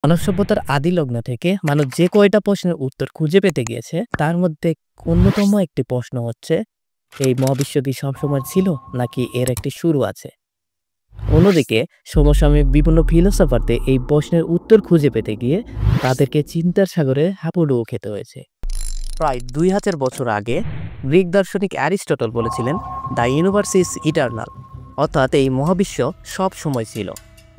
মানব সভ্যতার আদি লগ্ন থেকে মানুষ যে কয়টা প্রশ্নের উত্তর খুঁজে পেতে গিয়েছে তার মধ্যে অন্যতম একটি প্রশ্ন হচ্ছে এই মহাবিশ্ব কি সবসময় ছিল নাকি এর একটি শুরু আছে। অন্যদিকে সমসাময়িক বিভিন্ন ফিলোসফারদের এই প্রশ্নের উত্তর খুঁজে পেতে গিয়ে তাদেরকে চিন্তার সাগরে হাবুডুবু খেতে হয়েছে। প্রায় 2000 বছর আগে গ্রিক দার্শনিক অ্যারিস্টটল বলেছিলেন দ্য ইউনিভার্স ইজ ইটার্নাল, অর্থাৎ এই মহাবিশ্ব সব সময় ছিল।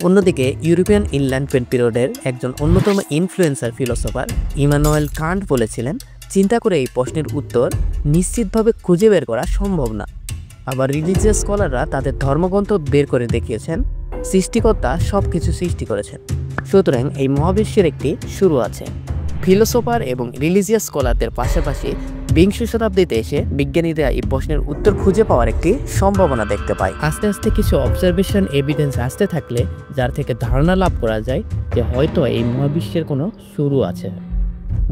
অন্যদিকে ইউরোপিয়ান ইনল্যান্ডমেন্ট পিরিয়ডের একজন অন্যতম ইনফ্লুয়েন্সার ফিলোসফার ইমানুয়েল কান্ট বলেছিলেন চিন্তা করে এই প্রশ্নের উত্তর নিশ্চিতভাবে খুঁজে বের করা সম্ভব না। আবার রিলিজিয়াস স্কলাররা তাদের ধর্মগ্রন্থ বের করে দেখিয়েছেন সৃষ্টিকর্তা সব কিছু সৃষ্টি করেছেন, সুতরাং এই মহাবিশ্বের একটি শুরু আছে। ফিলোসফার এবং রিলিজিয়াস স্কলারদের পাশাপাশি বিংশ শতাব্দীতে এসে বিজ্ঞানীরা এই প্রশ্নের উত্তর খুঁজে পাওয়ার একটি সম্ভাবনা দেখতে পায়। আস্তে আস্তে কিছু অবজারভেশন এভিডেন্স আসতে থাকলে যার থেকে ধারণা লাভ করা যায় যে হয়তো এই মহাবিশ্বের কোনো শুরু আছে।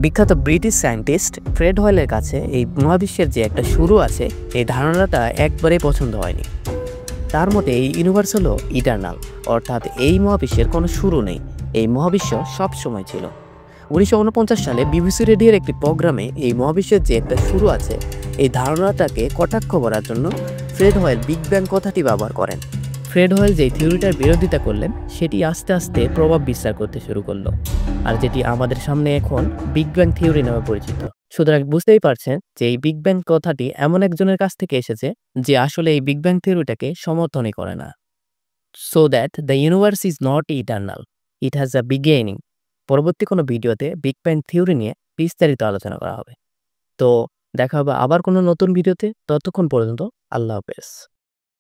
বিখ্যাত ব্রিটিশ সায়েন্টিস্ট ফ্রেড হয়েলের কাছে এই মহাবিশ্বের যে একটা শুরু আছে এই ধারণাটা একবারে পছন্দ হয়নি। তার মতে এই ইউনিভার্স হলো ইটার্নাল, অর্থাৎ এই মহাবিশ্বের কোনো শুরু নেই, এই মহাবিশ্ব সব সময় ছিল। 1949 সালে বিবিসি রেডিওর একটি প্রোগ্রামে এই মহাবিশ্বের যে একটা শুরু আছে এই ধারণাটাকে কটাক্ষ করার জন্য ফ্রেড হয়েল বিগ ব্যাং কথাটি ব্যবহার করেন। ফ্রেড হয়েল যে থিওরিটার বিরোধিতা করলেন সেটি আস্তে আস্তে প্রভাব বিস্তার করতে শুরু করলো, আর যেটি আমাদের সামনে এখন বিগ ব্যাং থিওরি নামে পরিচিত। সুতরাং বুঝতেই পারছেন যে এই বিগ ব্যাং কথাটি এমন একজনের কাছ থেকে এসেছে যে আসলে এই বিগ ব্যাং থিওরিটাকে সমর্থনই করে না। So that the universe is not eternal, it has a beginning. পরবর্তী কোনো ভিডিওতে বিগ ব্যাং থিওরি নিয়ে বিস্তারিত আলোচনা করা হবে। তো দেখা হবে আবার কোনো নতুন ভিডিওতে, ততক্ষণ পর্যন্ত আল্লাহ হাফেজ।